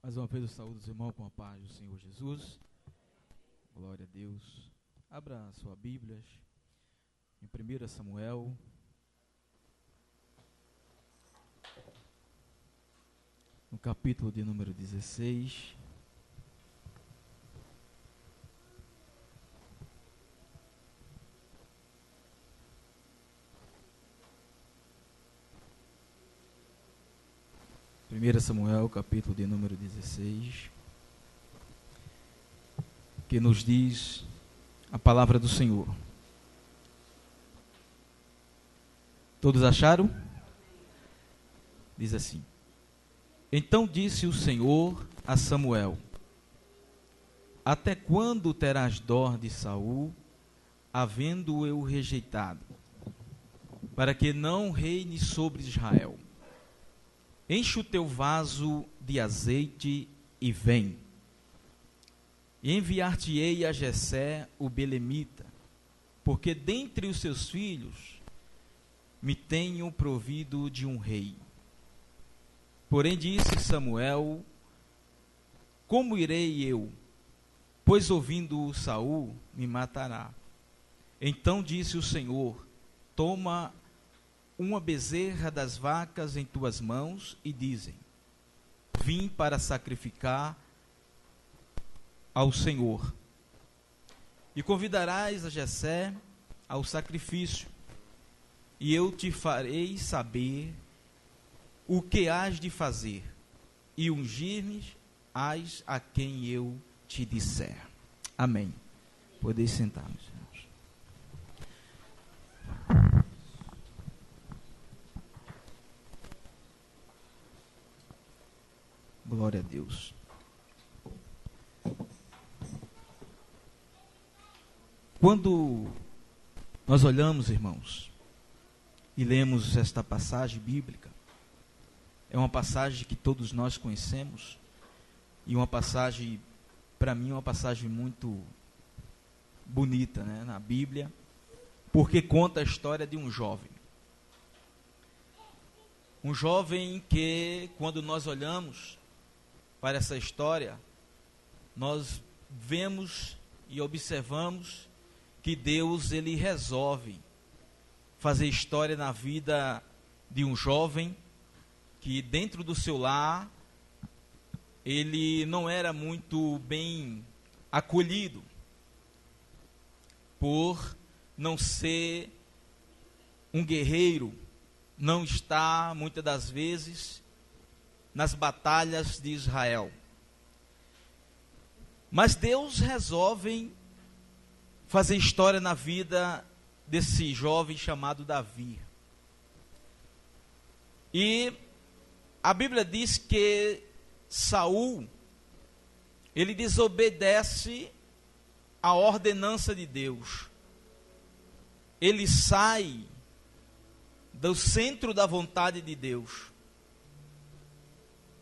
Mais uma vez eu saúdo os irmãos com a paz do Senhor Jesus. Glória a Deus. Abra sua Bíblia em 1 Samuel, no capítulo de número 16. Primeira Samuel, capítulo de número 16, que nos diz a palavra do Senhor. Todos acharam? Diz assim: Então disse o Senhor a Samuel: Até quando terás dó de Saul, havendo-o eu rejeitado, para que não reine sobre Israel? Enche o teu vaso de azeite e vem. E enviar-te-ei a Jessé, o belemita, porque dentre os seus filhos me tenho provido de um rei. Porém disse Samuel: Como irei eu? Pois ouvindo Saul me matará. Então disse o Senhor: Toma uma bezerra das vacas em tuas mãos e dizem: Vim para sacrificar ao Senhor. E convidarás a Jessé ao sacrifício, e eu te farei saber o que hás de fazer, e ungir-me-ás a quem eu te disser. Amém. Podeis sentar-nos. Glória a Deus. Quando nós olhamos, irmãos, e lemos esta passagem bíblica, é uma passagem que todos nós conhecemos, e uma passagem, para mim, uma passagem muito bonita, né, na Bíblia, porque conta a história de um jovem. Um jovem que, quando nós olhamos para essa história, nós vemos e observamos que Deus, ele resolve fazer história na vida de um jovem que dentro do seu lar ele não era muito bem acolhido, por não ser um guerreiro, não estar muitas das vezes nas batalhas de Israel. Mas Deus resolve fazer história na vida desse jovem chamado Davi. E a Bíblia diz que Saul, ele desobedece a ordenança de Deus. Ele sai do centro da vontade de Deus.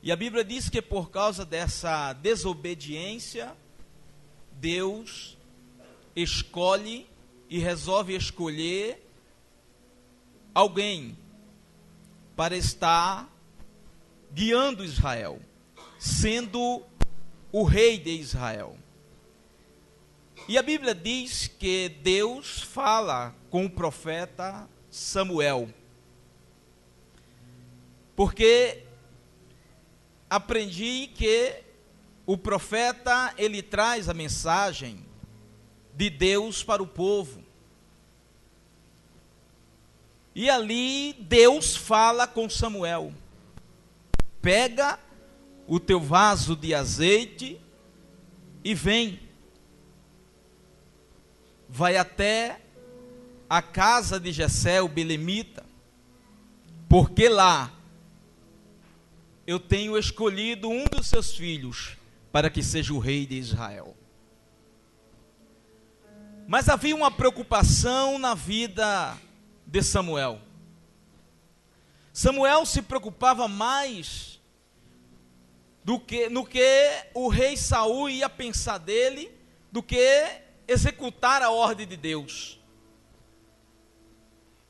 E a Bíblia diz que por causa dessa desobediência, Deus escolhe e resolve escolher alguém para estar guiando Israel, sendo o rei de Israel. E a Bíblia diz que Deus fala com o profeta Samuel, porque aprendi que o profeta, ele traz a mensagem de Deus para o povo. E ali Deus fala com Samuel: pega o teu vaso de azeite e vem. Vai até a casa de Jessé, o belemita, porque lá eu tenho escolhido um dos seus filhos para que seja o rei de Israel. Mas havia uma preocupação na vida de Samuel. Samuel se preocupava mais no que o rei Saul ia pensar dele, do que executar a ordem de Deus.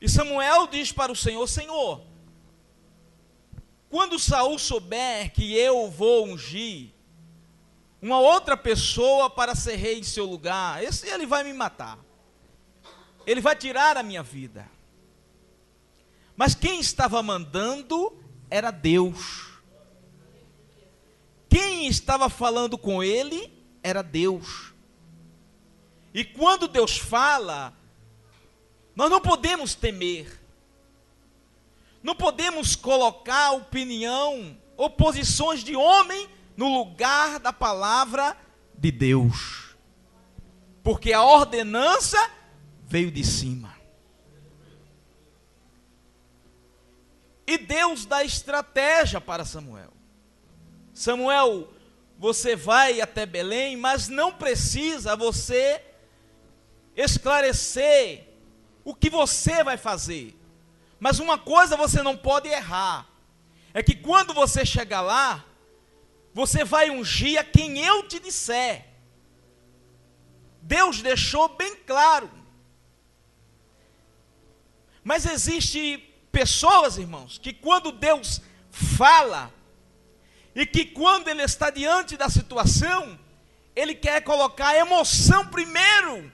E Samuel diz para o Senhor: Senhor, quando Saul souber que eu vou ungir uma outra pessoa para ser rei em seu lugar, ele vai me matar. Ele vai tirar a minha vida. Mas quem estava mandando era Deus. Quem estava falando com ele era Deus. E quando Deus fala, nós não podemos temer. Não podemos colocar opinião ou posições de homem no lugar da palavra de Deus. Porque a ordenança veio de cima. E Deus dá estratégia para Samuel. Samuel, você vai até Belém, mas não precisa você esclarecer o que você vai fazer. Mas uma coisa você não pode errar, é que quando você chegar lá, você vai ungir a quem eu te disser. Deus deixou bem claro. Mas existe pessoas, irmãos, que quando Deus fala, e que quando Ele está diante da situação, Ele quer colocar a emoção primeiro,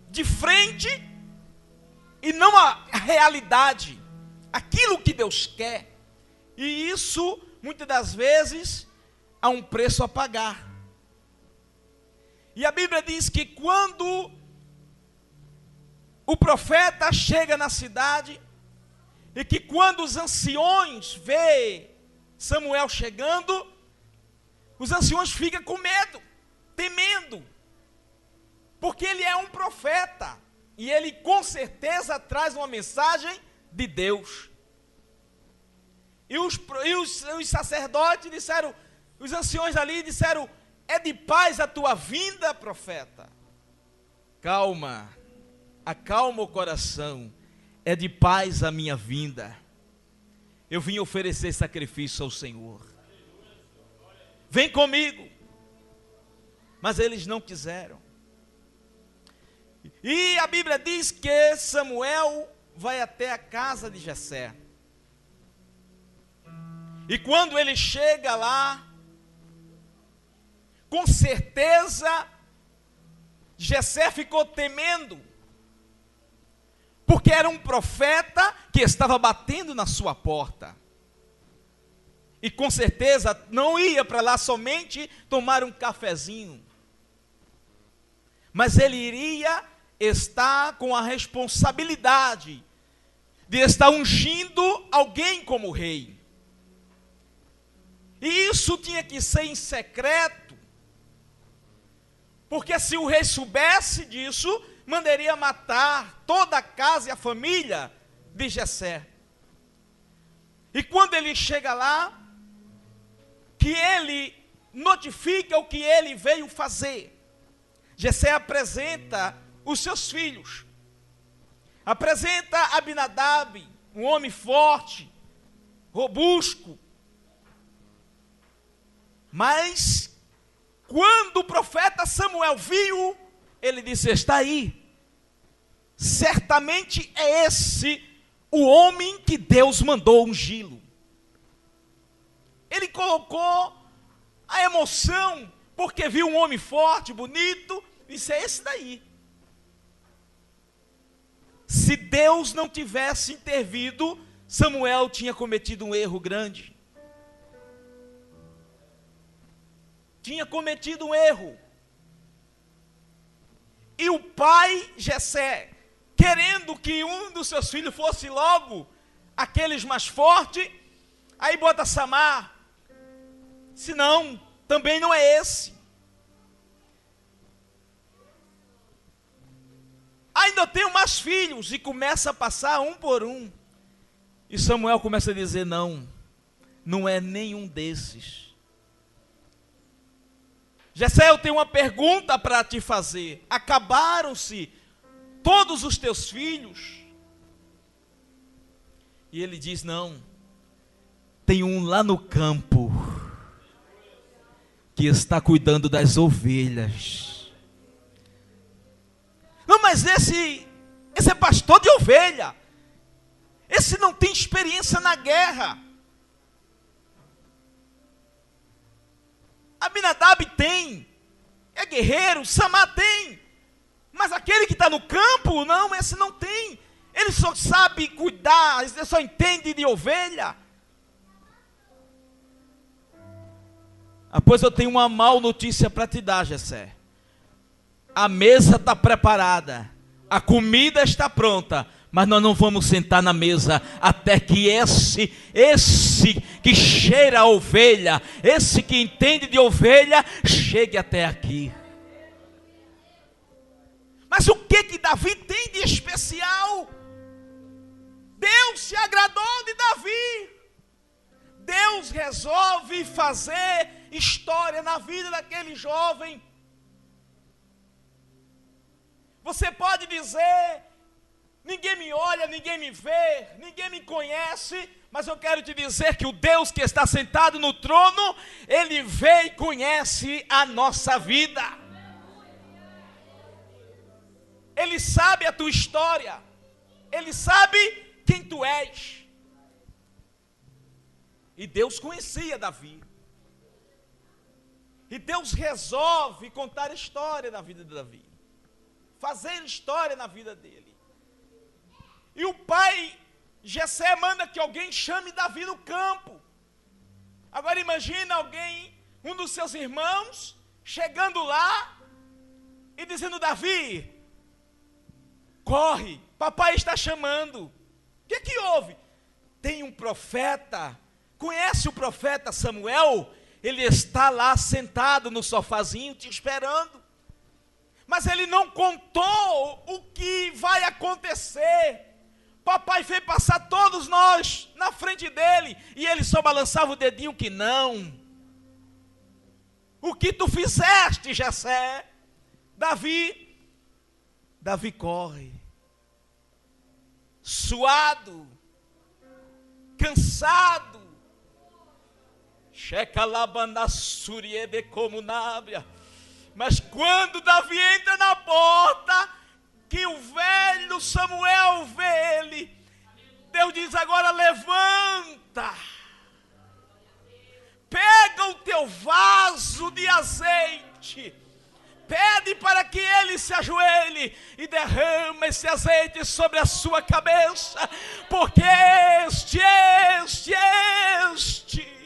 de frente, e não a realidade, aquilo que Deus quer. E isso, muitas das vezes, há um preço a pagar. E a Bíblia diz que quando o profeta chega na cidade, e que quando os anciões vê Samuel chegando, os anciões ficam com medo, temendo, porque ele é um profeta, e ele com certeza traz uma mensagem de Deus. E os sacerdotes disseram, os anciões ali disseram, é de paz a tua vinda, profeta? Calma, acalma o coração, é de paz a minha vinda. Eu vim oferecer sacrifício ao Senhor. Vem comigo. Mas eles não quiseram. E a Bíblia diz que Samuel vai até a casa de Jessé. E quando ele chega lá, com certeza, Jessé ficou temendo, porque era um profeta que estava batendo na sua porta. E com certeza não ia para lá somente tomar um cafezinho, mas ele iria estar com a responsabilidade de estar ungindo alguém como rei. E isso tinha que ser em secreto, porque se o rei soubesse disso, mandaria matar toda a casa e a família de Jessé. E quando ele chega lá, que ele notifica o que ele veio fazer. Jessé apresenta os seus filhos. Apresenta Abinadab, um homem forte, robusto. Mas quando o profeta Samuel viu, ele disse, está aí. Certamente é esse o homem que Deus mandou ungí-lo. Ele colocou a emoção, porque viu um homem forte, bonito, e disse, é esse daí. Se Deus não tivesse intervido, Samuel tinha cometido um erro grande. Tinha cometido um erro. E o pai Jessé, querendo que um dos seus filhos fosse logo aqueles mais fortes, aí bota Samar. Se não, também não é esse. Ainda tenho mais filhos, e começa a passar um por um. E Samuel começa a dizer, não, não é nenhum desses. Jessé, eu tenho uma pergunta para te fazer. Acabaram-se todos os teus filhos? E ele diz, não, tem um lá no campo, que está cuidando das ovelhas. Não, mas esse é pastor de ovelha. Esse não tem experiência na guerra. Abinadab tem, é guerreiro, Samar tem, mas aquele que está no campo, não, esse não tem. Ele só sabe cuidar, ele só entende de ovelha. Pois eu tenho uma má notícia para te dar, Jessé. A mesa está preparada, a comida está pronta, mas nós não vamos sentar na mesa até que esse que cheira a ovelha, esse que entende de ovelha, chegue até aqui. Mas o que Davi tem de especial? Deus se agradou de Davi. Deus resolve fazer história na vida daquele jovem. Você pode dizer, ninguém me olha, ninguém me vê, ninguém me conhece, mas eu quero te dizer que o Deus que está sentado no trono, Ele vê e conhece a nossa vida. Ele sabe a tua história, Ele sabe quem tu és. E Deus conhecia Davi. E Deus resolve contar a história da vida de Davi, fazer história na vida dele. E o pai Jessé manda que alguém chame Davi no campo. Agora imagina alguém, um dos seus irmãos, chegando lá e dizendo: Davi, corre, papai está chamando. O que houve? Tem um profeta, conhece o profeta Samuel? Ele está lá sentado no sofazinho te esperando. Mas ele não contou o que vai acontecer. Papai fez passar todos nós na frente dele, e ele só balançava o dedinho que não. O que tu fizeste, Jessé? Davi corre, suado, cansado. Mas quando Davi entra na porta, que o velho Samuel vê ele, Deus diz: agora levanta, pega o teu vaso de azeite, pede para que ele se ajoelhe e derrama esse azeite sobre a sua cabeça, porque este é este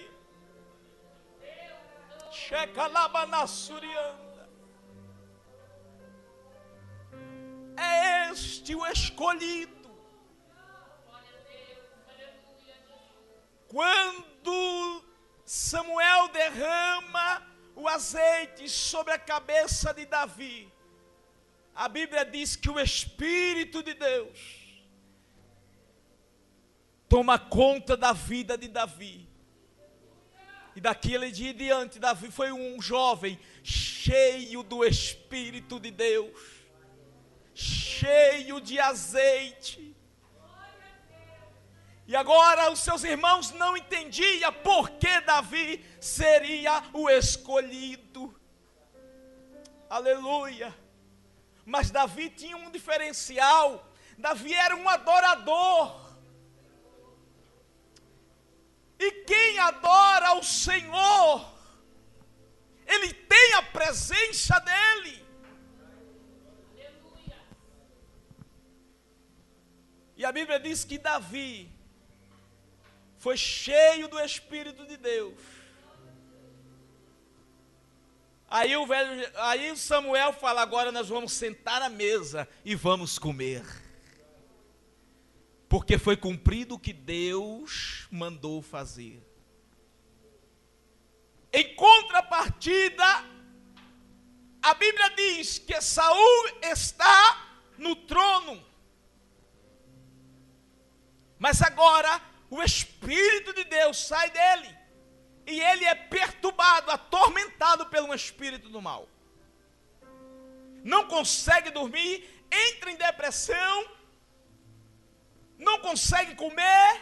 o escolhido. Quando Samuel derrama o azeite sobre a cabeça de Davi, a Bíblia diz que o Espírito de Deus toma conta da vida de Davi. E daquele dia em diante, Davi foi um jovem cheio do Espírito de Deus, cheio de azeite. E agora os seus irmãos não entendiam por que Davi seria o escolhido. Aleluia. Mas Davi tinha um diferencial. Davi era um adorador. E quem adora o Senhor, ele tem a presença dele. E a Bíblia diz que Davi foi cheio do Espírito de Deus. Aí o Samuel fala: agora nós vamos sentar à mesa e vamos comer. Porque foi cumprido o que Deus mandou fazer. Em contrapartida, a Bíblia diz que Saul está no trono. Mas agora o Espírito de Deus sai dele. E ele é perturbado, atormentado pelo espírito do mal. Não consegue dormir, entra em depressão, não consegue comer.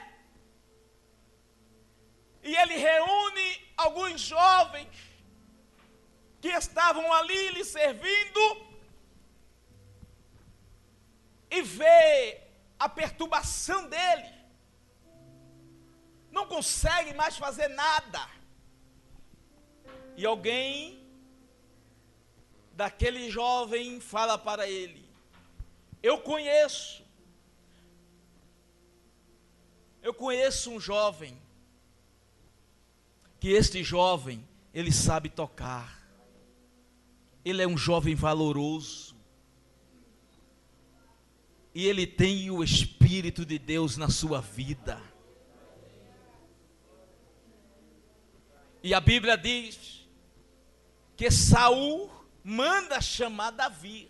E ele reúne alguns jovens que estavam ali lhe servindo e vê a perturbação dele. Não consegue mais fazer nada. E alguém daquele jovem fala para ele: eu conheço um jovem, que este jovem, ele sabe tocar, ele é um jovem valoroso, e ele tem o Espírito de Deus na sua vida. E a Bíblia diz que Saul manda chamar Davi.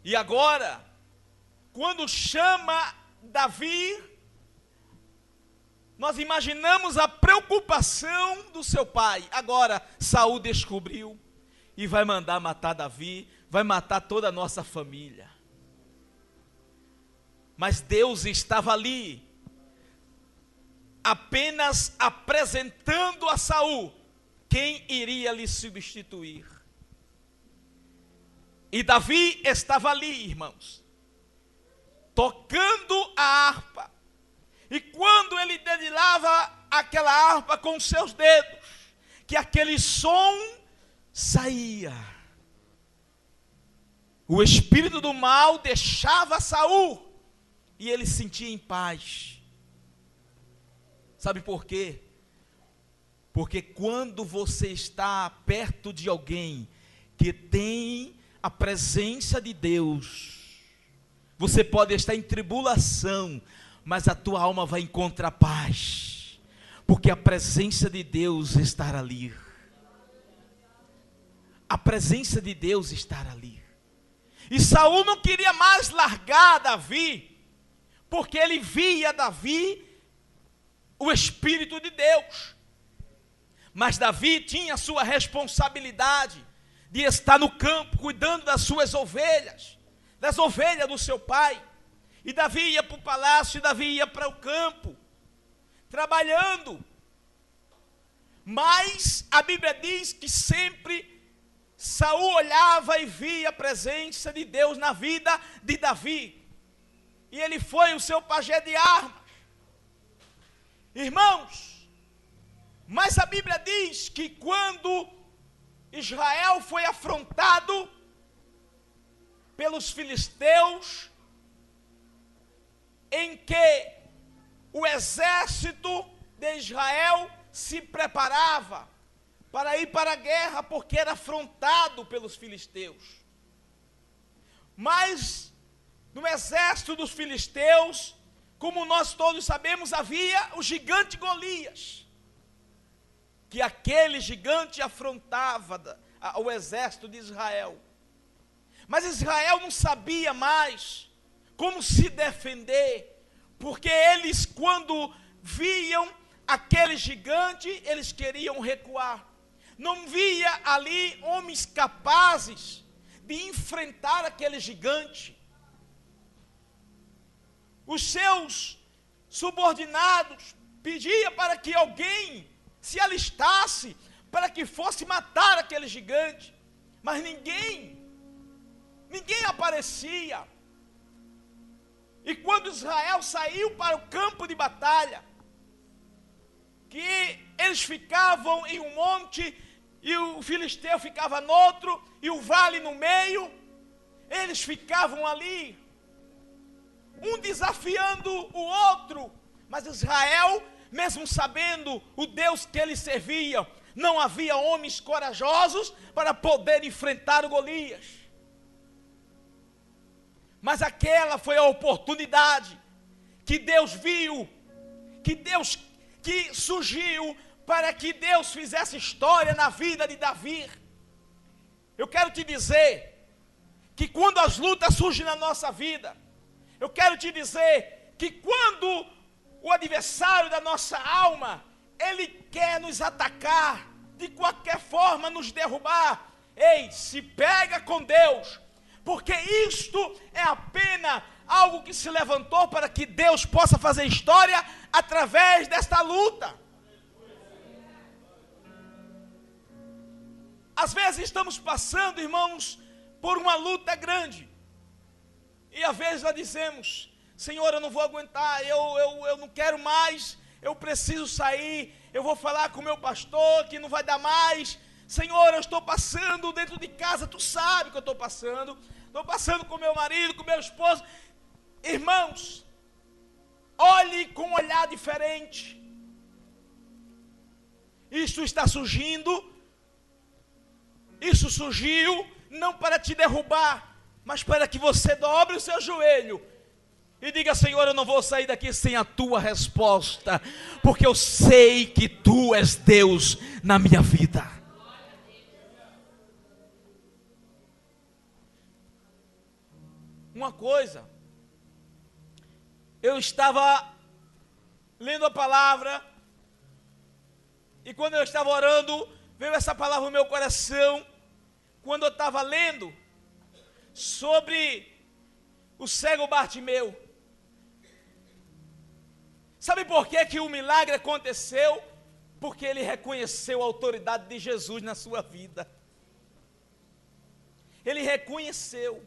E agora, quando chama Davi, nós imaginamos a preocupação do seu pai. Agora, Saul descobriu e vai mandar matar Davi, vai matar toda a nossa família. Mas Deus estava ali, apenas apresentando a Saul quem iria lhe substituir. E Davi estava ali, irmãos, tocando a harpa. E quando ele dedilhava aquela harpa com seus dedos, que aquele som saía, o espírito do mal deixava Saul e ele se sentia em paz. Sabe por quê? Porque quando você está perto de alguém que tem a presença de Deus, você pode estar em tribulação, mas a tua alma vai encontrar paz, porque a presença de Deus está ali. A presença de Deus está ali. E Saul não queria mais largar Davi, porque ele via Davi o Espírito de Deus. Mas Davi tinha a sua responsabilidade de estar no campo, cuidando das suas ovelhas, das ovelhas do seu pai. E Davi ia para o palácio, e Davi ia para o campo, trabalhando. Mas a Bíblia diz que sempre Saul olhava e via a presença de Deus na vida de Davi. E ele foi o seu pajé de armas. Irmãos, mas a Bíblia diz que quando Israel foi afrontado pelos filisteus, em que o exército de Israel se preparava para ir para a guerra, porque era afrontado pelos filisteus. Mas no exército dos filisteus, como nós todos sabemos, havia o gigante Golias, que aquele gigante afrontava o exército de Israel. Mas Israel não sabia mais como se defender, porque eles, quando viam aquele gigante, eles queriam recuar. Não via ali homens capazes de enfrentar aquele gigante. Os seus subordinados pediam para que alguém se alistasse, para que fosse matar aquele gigante, mas ninguém aparecia. E quando Israel saiu para o campo de batalha, que eles ficavam em um monte, e o filisteu ficava no outro, e o vale no meio, eles ficavam ali, um desafiando o outro, mas Israel, mesmo sabendo o Deus que ele servia, não havia homens corajosos para poder enfrentar o Golias. Mas aquela foi a oportunidade que Deus viu, que surgiu para que Deus fizesse história na vida de Davi. Eu quero te dizer que quando as lutas surgem na nossa vida, eu quero te dizer que quando o adversário da nossa alma, ele quer nos atacar, de qualquer forma nos derrubar, ei, se pega com Deus, porque isto é apenas algo que se levantou para que Deus possa fazer história através desta luta. Às vezes estamos passando, irmãos, por uma luta grande, e às vezes nós dizemos: Senhor, eu não vou aguentar, eu não quero mais, eu preciso sair, eu vou falar com o meu pastor que não vai dar mais. Senhor, eu estou passando dentro de casa, tu sabe que eu estou passando com meu marido, com meu esposo. Irmãos, olhe com um olhar diferente. Isso está surgindo, isso surgiu não para te derrubar, mas para que você dobre o seu joelho e diga: Senhor, eu não vou sair daqui sem a tua resposta, porque eu sei que tu és Deus na minha vida. Uma coisa, eu estava lendo a palavra, e quando eu estava orando, veio essa palavra no meu coração, quando eu estava lendo sobre o cego Bartimeu. Sabe por que o milagre aconteceu? Porque ele reconheceu a autoridade de Jesus na sua vida. Ele reconheceu.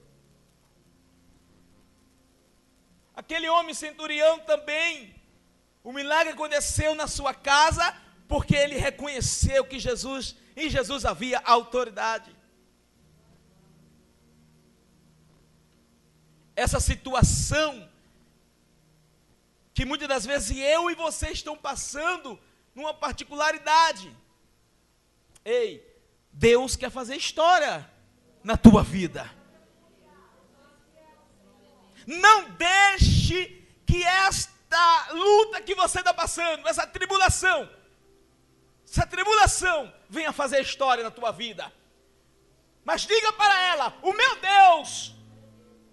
Aquele homem centurião também, o milagre aconteceu na sua casa, porque ele reconheceu que em Jesus havia autoridade. Essa situação que muitas das vezes eu e você estão passando numa particularidade. Ei, Deus quer fazer história na tua vida. Não deixe que esta luta que você está passando, essa tribulação venha fazer história na tua vida. Mas diga para ela: o meu Deus,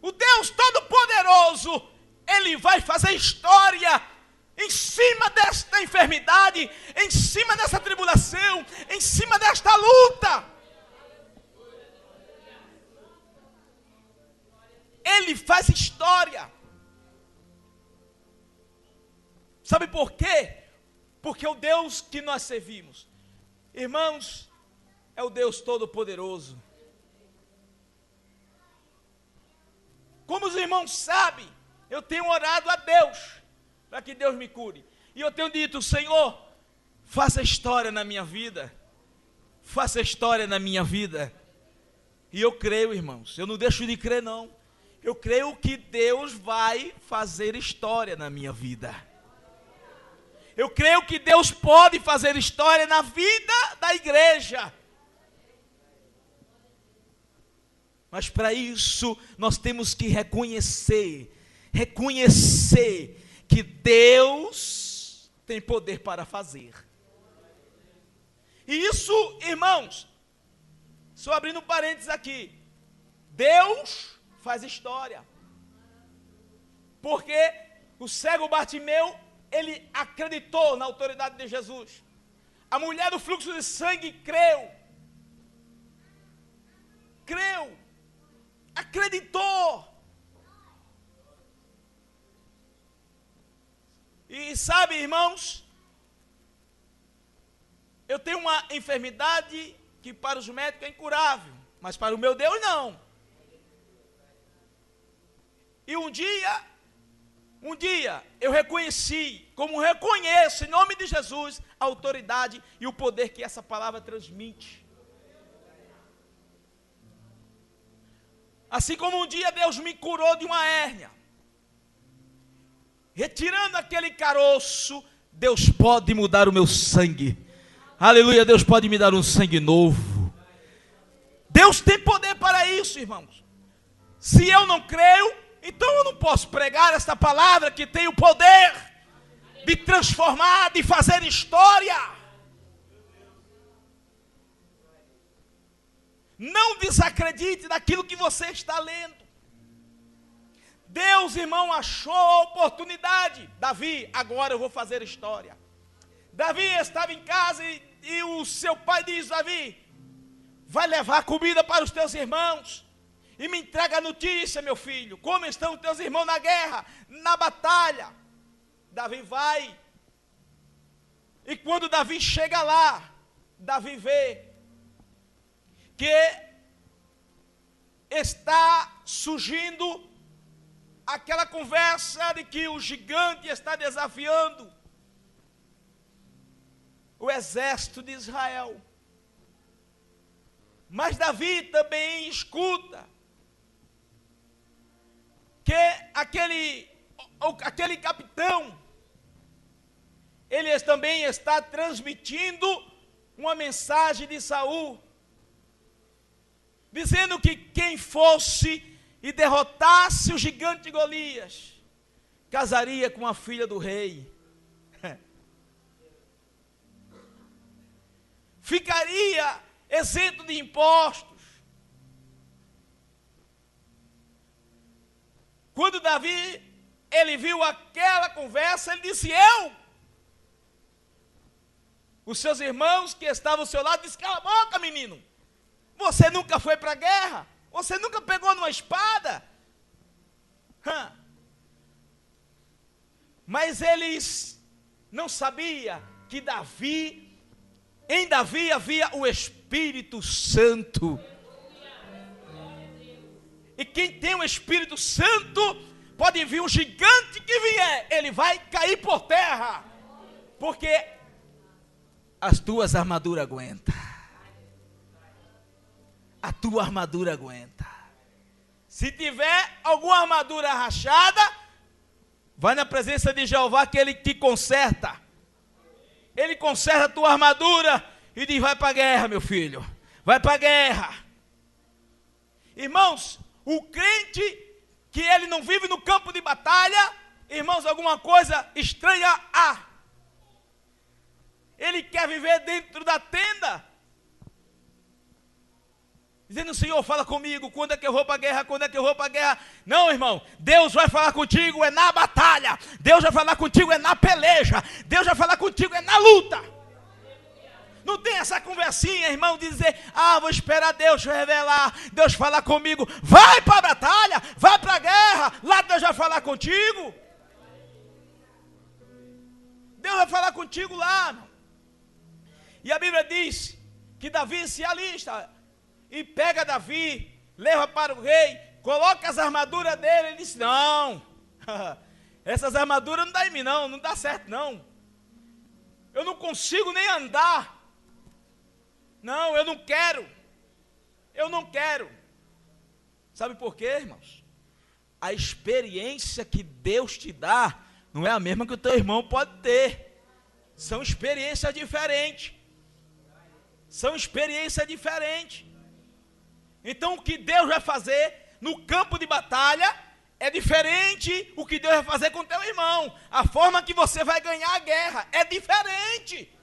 o Deus Todo-Poderoso, Ele vai fazer história em cima desta enfermidade, em cima dessa tribulação, em cima desta luta. Ele faz história. Sabe por quê? Porque o Deus que nós servimos, irmãos, é o Deus Todo-Poderoso. Como os irmãos sabem, eu tenho orado a Deus para que Deus me cure. E eu tenho dito: Senhor, faça história na minha vida. Faça história na minha vida. E eu creio, irmãos, eu não deixo de crer não. Eu creio que Deus vai fazer história na minha vida. Eu creio que Deus pode fazer história na vida da igreja. Mas para isso nós temos que reconhecer que Deus tem poder para fazer. E isso, irmãos, só abrindo um parênteses aqui, Deus faz história. Porque o cego Bartimeu, ele acreditou na autoridade de Jesus. A mulher do fluxo de sangue creu, acreditou. E sabe, irmãos, eu tenho uma enfermidade que para os médicos é incurável, mas para o meu Deus não. E um dia eu reconheci, como reconheço em nome de Jesus, a autoridade e o poder que essa palavra transmite. Assim como um dia Deus me curou de uma hérnia, retirando aquele caroço, Deus pode mudar o meu sangue. Aleluia, Deus pode me dar um sangue novo. Deus tem poder para isso, irmãos. Se eu não creio, então eu não posso pregar esta palavra que tem o poder de transformar, de fazer história. Não desacredite daquilo que você está lendo. Deus, irmão, achou a oportunidade. Davi, agora eu vou fazer história. Davi estava em casa e o seu pai diz: Davi, vai levar comida para os teus irmãos. E me entrega a notícia, meu filho, como estão teus irmãos na guerra, na batalha. Davi vai. E quando Davi chega lá, Davi vê que está surgindo aquela conversa de que o gigante está desafiando. exército de Israel. Mas Davi também escuta que aquele capitão, ele também está transmitindo uma mensagem de Saul, dizendo que quem fosse e derrotasse o gigante Golias, casaria com a filha do rei. Ficaria isento de impostos. Quando Davi, ele viu aquela conversa, ele disse: os seus irmãos que estavam ao seu lado disseram: cala a boca, menino, você nunca foi para a guerra, você nunca pegou numa espada. Mas eles não sabiam que em Davi havia o Espírito Santo. E quem tem o Espírito Santo, pode vir um gigante que vier, ele vai cair por terra, porque as tuas armaduras aguentam. A tua armadura aguenta. Se tiver alguma armadura rachada, vai na presença de Jeová, que ele te conserta. Ele conserta a tua armadura e diz: vai para a guerra, meu filho, vai para a guerra. Irmãos, o crente que ele não vive no campo de batalha, irmãos, alguma coisa estranha há. Ele quer viver dentro da tenda, dizendo: Senhor, fala comigo, quando é que eu vou para a guerra, quando é que eu vou para a guerra? Não, irmão, Deus vai falar contigo é na batalha, Deus vai falar contigo é na peleja, Deus vai falar contigo é na luta. Não tem essa conversinha, irmão, de dizer: vou esperar Deus revelar, Deus falar comigo. Vai para a batalha, vai para a guerra, lá Deus vai falar contigo. Deus vai falar contigo lá, irmão. E a Bíblia diz que Davi se alista e pega Davi, leva para o rei, coloca as armaduras dele. Ele disse: não, essas armaduras não dá em mim, não dá certo não. Eu não consigo nem andar. Não, eu não quero. Sabe por quê, irmãos? A experiência que Deus te dá não é a mesma que o teu irmão pode ter. São experiências diferentes. Então o que Deus vai fazer no campo de batalha é diferente o que Deus vai fazer com o teu irmão. A forma que você vai ganhar a guerra é diferente.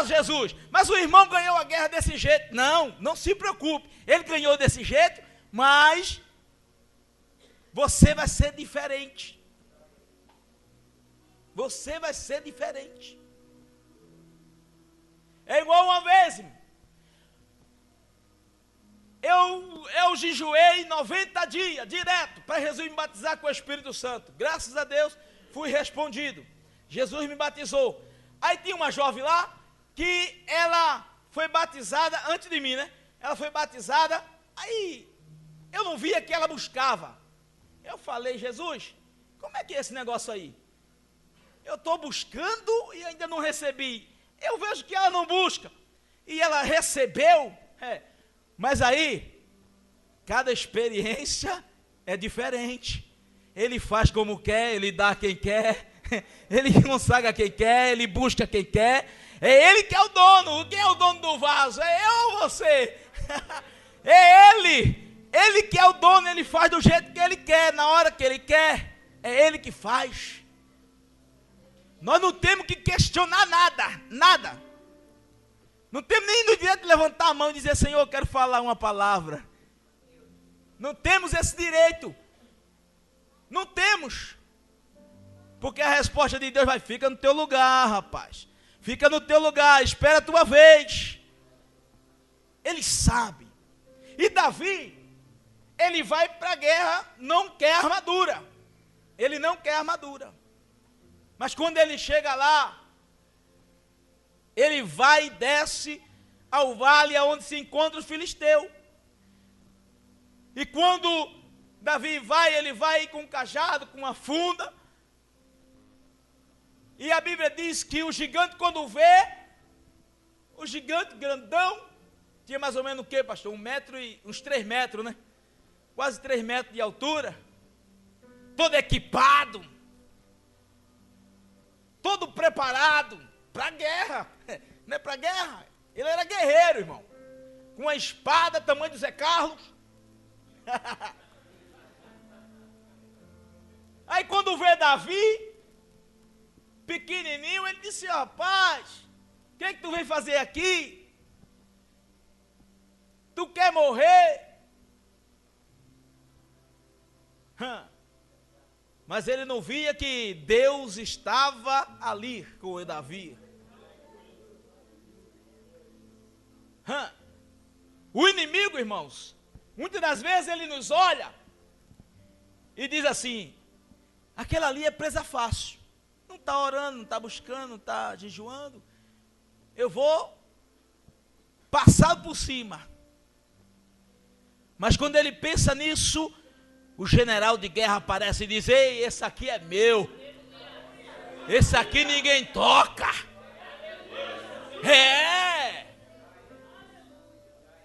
Jesus, mas o irmão ganhou a guerra desse jeito. Não se preocupe, ele ganhou desse jeito, mas você vai ser diferente. Você vai ser diferente. É igual uma vez, eu jejuei 90 dias, direto, para Jesus me batizar com o Espírito Santo. Graças a Deus, fui respondido. Jesus me batizou. Aí tinha uma jovem lá, que ela foi batizada antes de mim, né? Ela foi batizada, aí eu não via que ela buscava. Eu falei: Jesus, como é que é esse negócio aí? Eu estou buscando e ainda não recebi. Eu vejo que ela não busca. E ela recebeu. Mas aí, cada experiência é diferente. Ele faz como quer, ele dá a quem quer, ele consagra quem quer, ele busca quem quer. É ele que é o dono. Quem é o dono do vaso? É eu ou você? É ele que é o dono. Ele faz do jeito que ele quer, na hora que ele quer. É ele que faz. Nós não temos que questionar nada. Não temos nem no direito de levantar a mão e dizer: Senhor, eu quero falar uma palavra. Não temos esse direito. Não temos. Porque a resposta de Deus vai: fica no teu lugar, rapaz. Fica no teu lugar, espera a tua vez. Ele sabe. E Davi, ele vai para a guerra, não quer armadura. Ele não quer armadura. Mas quando ele chega lá, ele vai e desce ao vale onde se encontra os filisteus. E quando Davi vai, ele vai com um cajado, com uma funda. E a Bíblia diz que o gigante, quando vê, O gigante grandão, tinha mais ou menos o quê, pastor? Uns 3 metros, né? Quase 3 metros de altura. Todo equipado. Todo preparado para a guerra. Não é para a guerra. Ele era guerreiro, irmão. Com uma espada, tamanho de Zé Carlos. Aí quando vê Davi, pequenininho, ele disse: rapaz, o que é que tu vem fazer aqui? Tu quer morrer? Mas ele não via que Deus estava ali com o Davi. O inimigo, irmãos, muitas das vezes ele nos olha e diz assim: aquela ali é presa fácil, não está orando, não está buscando, não está jejuando, eu vou passar por cima. Mas quando ele pensa nisso, o general de guerra aparece e diz: ei, esse aqui é meu, esse aqui ninguém toca.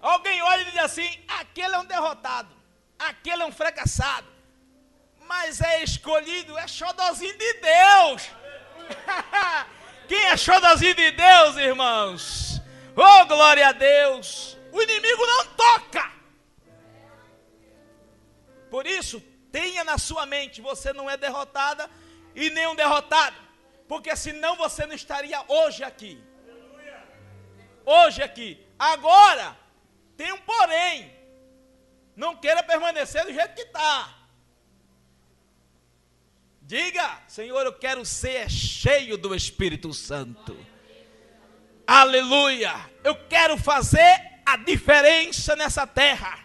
Alguém olha e diz assim: aquele é um derrotado, aquele é um fracassado, mas é escolhido, é xodozinho de Deus. Quem é xodozinho de Deus, irmãos? Oh, glória a Deus! O inimigo não toca. Por isso, tenha na sua mente: você não é derrotada e nem um derrotado, porque senão você não estaria hoje aqui. Hoje aqui. Agora, tem um porém: não queira permanecer do jeito que está. Diga: Senhor, eu quero ser cheio do Espírito Santo. Aleluia! Eu quero fazer a diferença nessa terra,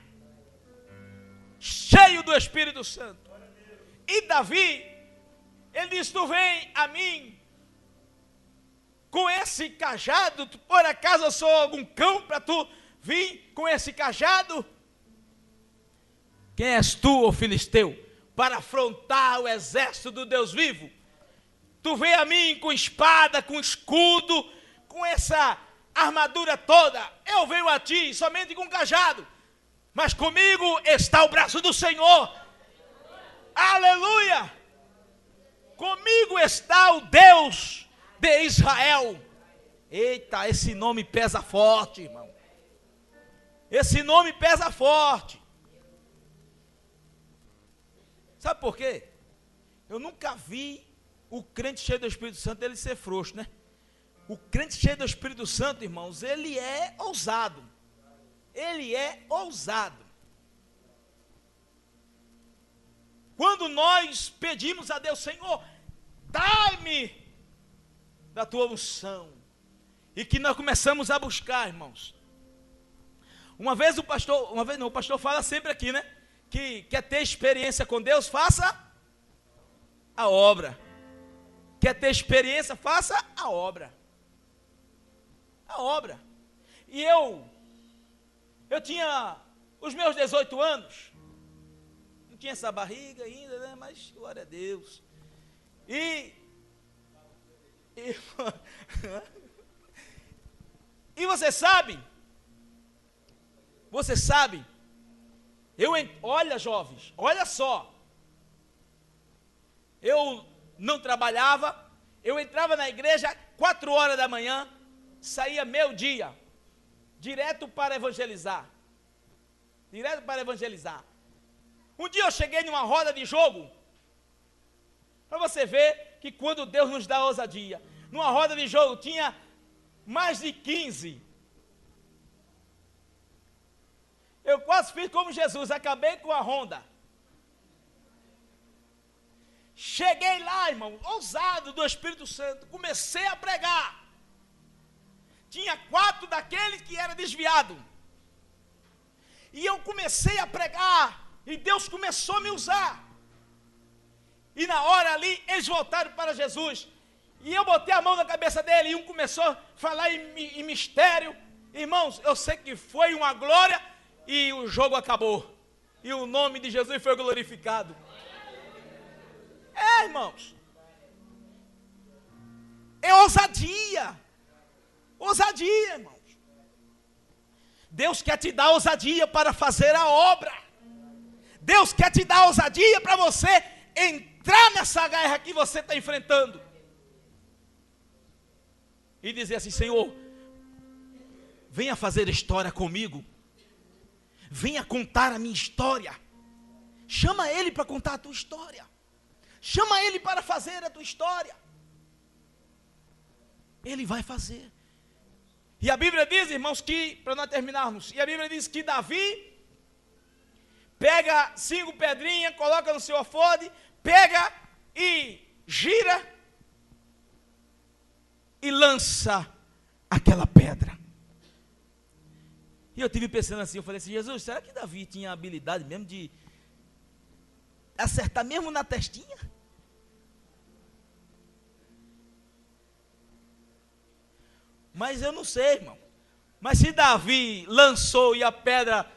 cheio do Espírito Santo. E Davi, ele disse: tu vem a mim com esse cajado, por acaso eu sou algum cão para tu vir com esse cajado? Quem és tu, ô filisteu, para afrontar o exército do Deus vivo? Tu vem a mim com espada, com escudo, com essa armadura toda. Eu venho a ti somente com cajado, mas comigo está o braço do Senhor. Aleluia! Comigo está o Deus de Israel. Eita, esse nome pesa forte, irmão. Esse nome pesa forte. Sabe por quê? Eu nunca vi o crente cheio do Espírito Santo ele ser frouxo, né? O crente cheio do Espírito Santo, irmãos, ele é ousado. Ele é ousado. Quando nós pedimos a Deus: Senhor, dai-me da tua unção, e que nós começamos a buscar, irmãos. O pastor fala sempre aqui, né? Que quer ter experiência com Deus, faça a obra. Quer ter experiência, faça a obra. A obra. E eu tinha os meus 18 anos, não tinha essa barriga ainda, né? Mas glória a Deus. E você sabe, olha, jovens, olha só, eu não trabalhava, eu entrava na igreja 4 horas da manhã, saía meio-dia, direto para evangelizar. Um dia eu cheguei numa roda de jogo, para você ver que quando Deus nos dá ousadia, numa roda de jogo tinha mais de 15. Eu quase fiz como Jesus, acabei com a ronda. Cheguei lá, irmão, ousado do Espírito Santo, comecei a pregar. Tinha 4 daqueles que era desviado. E eu comecei a pregar, e Deus começou a me usar. E na hora ali, eles voltaram para Jesus. E eu botei a mão na cabeça dele, e um começou a falar em mistério. Irmãos, eu sei que foi uma glória, e o jogo acabou. E o nome de Jesus foi glorificado. Irmãos. É ousadia. Ousadia, irmãos. Deus quer te dar ousadia para fazer a obra. Deus quer te dar ousadia para você entrar nessa guerra que você está enfrentando. E dizer assim: Senhor, venha fazer história comigo. Venha contar a minha história. Chama Ele para contar a tua história. Chama Ele para fazer a tua história. Ele vai fazer. E a Bíblia diz, irmãos, que, para nós terminarmos, e a Bíblia diz que Davi pega 5 pedrinhas, coloca no seu afode, pega e gira e lança aquela pedra. E eu tive pensando assim, eu falei assim: Jesus, será que Davi tinha a habilidade mesmo de acertar mesmo na testinha? Mas eu não sei, irmão. Mas se Davi lançou e a pedra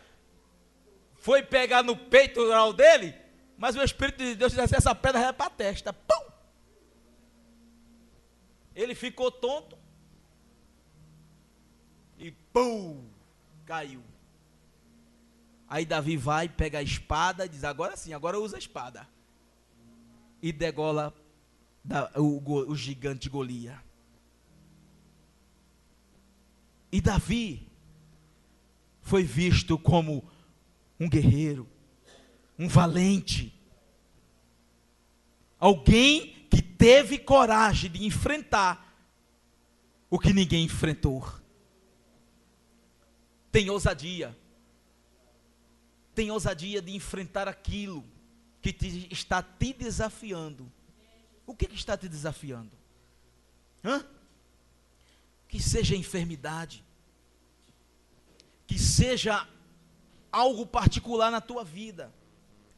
foi pegar no peitoral dele, mas o Espírito de Deus disse: essa pedra vai para a testa. Pum! Ele ficou tonto e pum! Caiu. Aí Davi vai, pega a espada e diz: agora sim, agora usa a espada. E degola o gigante Golias. E Davi foi visto como um guerreiro, um valente, alguém que teve coragem de enfrentar o que ninguém enfrentou. Tem ousadia de enfrentar aquilo que está te desafiando. O que está te desafiando? Que seja enfermidade, que seja algo particular na tua vida.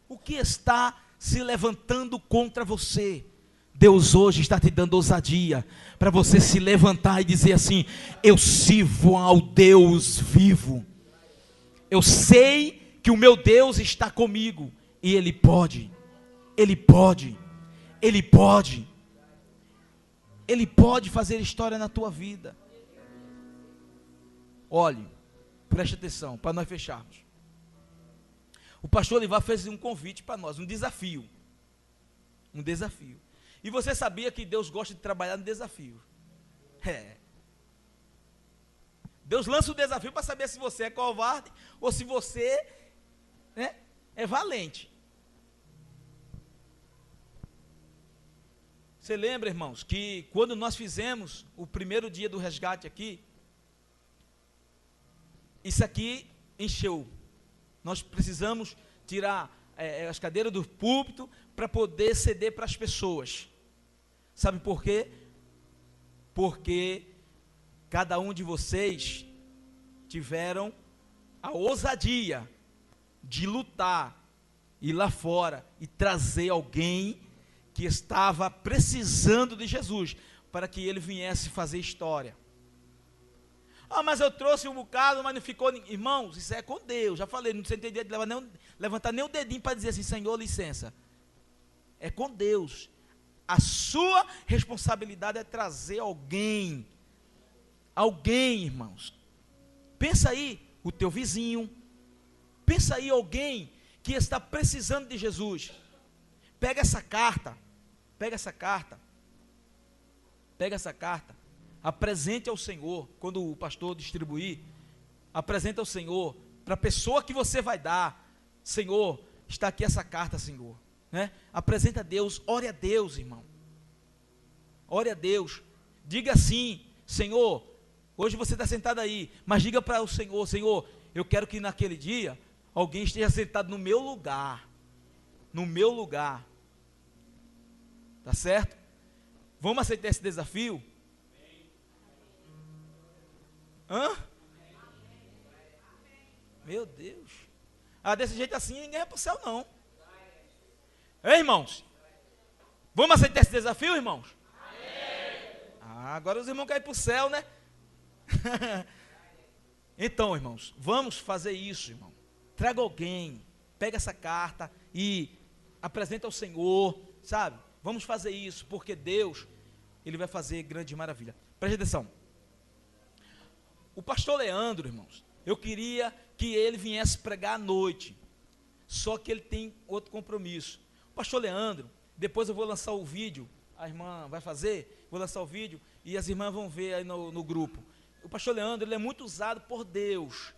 O que está se levantando contra você? Deus hoje está te dando ousadia para você se levantar e dizer assim: eu sirvo ao Deus vivo. Eu sei que o meu Deus está comigo e Ele pode fazer história na tua vida. Olhe, preste atenção, para nós fecharmos. O pastor Olivar fez um convite para nós, um desafio. E você sabia que Deus gosta de trabalhar no desafio? Deus lança o desafio para saber se você é covarde ou se você é valente. Você lembra, irmãos, que quando nós fizemos o primeiro dia do resgate aqui, isso aqui encheu. Nós precisamos tirar as cadeiras do púlpito para poder ceder para as pessoas. Sabe por quê? Porque cada um de vocês tiveram a ousadia de lutar, ir lá fora e trazer alguém que estava precisando de Jesus, para que ele viesse fazer história. Mas eu trouxe um bocado, mas não ficou. Irmãos, isso é com Deus. Já falei, não tem direito de levantar nem o dedinho para dizer assim: Senhor, licença. É com Deus. A sua responsabilidade é trazer alguém. Alguém, irmãos. Pensa aí, o teu vizinho. Pensa aí, alguém que está precisando de Jesus. Pega essa carta. Apresente ao Senhor. Quando o pastor distribuir, apresenta ao Senhor, para a pessoa que você vai dar: Senhor, está aqui essa carta, Senhor. Apresenta a Deus, ore a Deus, irmão. Ore a Deus. Diga assim: Senhor, hoje você está sentado aí, mas diga para o Senhor: Senhor, eu quero que naquele dia alguém esteja sentado no meu lugar. No meu lugar. Tá certo? Vamos aceitar esse desafio? Meu Deus. Desse jeito assim ninguém vai para o céu não. Ei, irmãos, vamos aceitar esse desafio, irmãos? Agora os irmãos caem para o céu, né? Então, irmãos, vamos fazer isso, irmão. Traga alguém, pega essa carta e apresenta ao Senhor, sabe? Vamos fazer isso, porque Deus, Ele vai fazer grande maravilha. Preste atenção. O pastor Leandro, irmãos, Eu queria que ele viesse pregar à noite, só que ele tem outro compromisso. O pastor Leandro, depois eu vou lançar o vídeo, a irmã vai fazer, vou lançar o vídeo e as irmãs vão ver aí no grupo. O pastor Leandro, ele é muito usado por Deus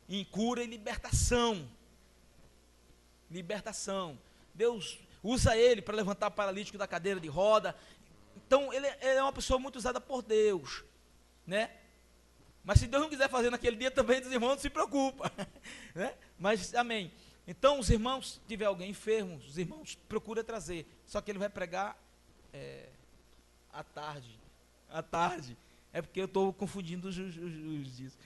em cura e libertação. Libertação. Deus usa ele para levantar paralítico da cadeira de roda. Então, ele é uma pessoa muito usada por Deus, né? Mas se Deus não quiser fazer naquele dia também, os irmãos não se preocupam, né? Mas, amém. Então, os irmãos, se tiver alguém enfermo, os irmãos procuram trazer. Só que ele vai pregar à tarde. À tarde. É porque eu estou confundindo os dias.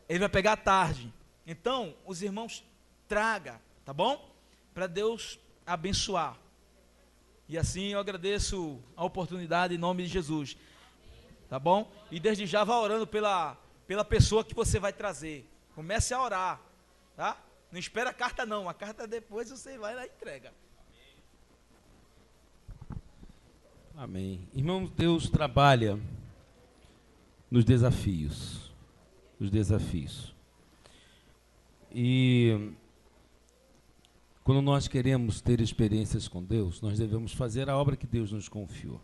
Ele vai pegar à tarde. Então, os irmãos traga, tá bom? Para Deus abençoar. E assim eu agradeço a oportunidade em nome de Jesus. Tá bom? E desde já vá orando pela pessoa que você vai trazer. Comece a orar, tá? Não espera a carta não, a carta depois você vai lá e entrega. Amém. Irmãos, Deus trabalha nos desafios. Nos desafios. E quando nós queremos ter experiências com Deus, nós devemos fazer a obra que Deus nos confiou.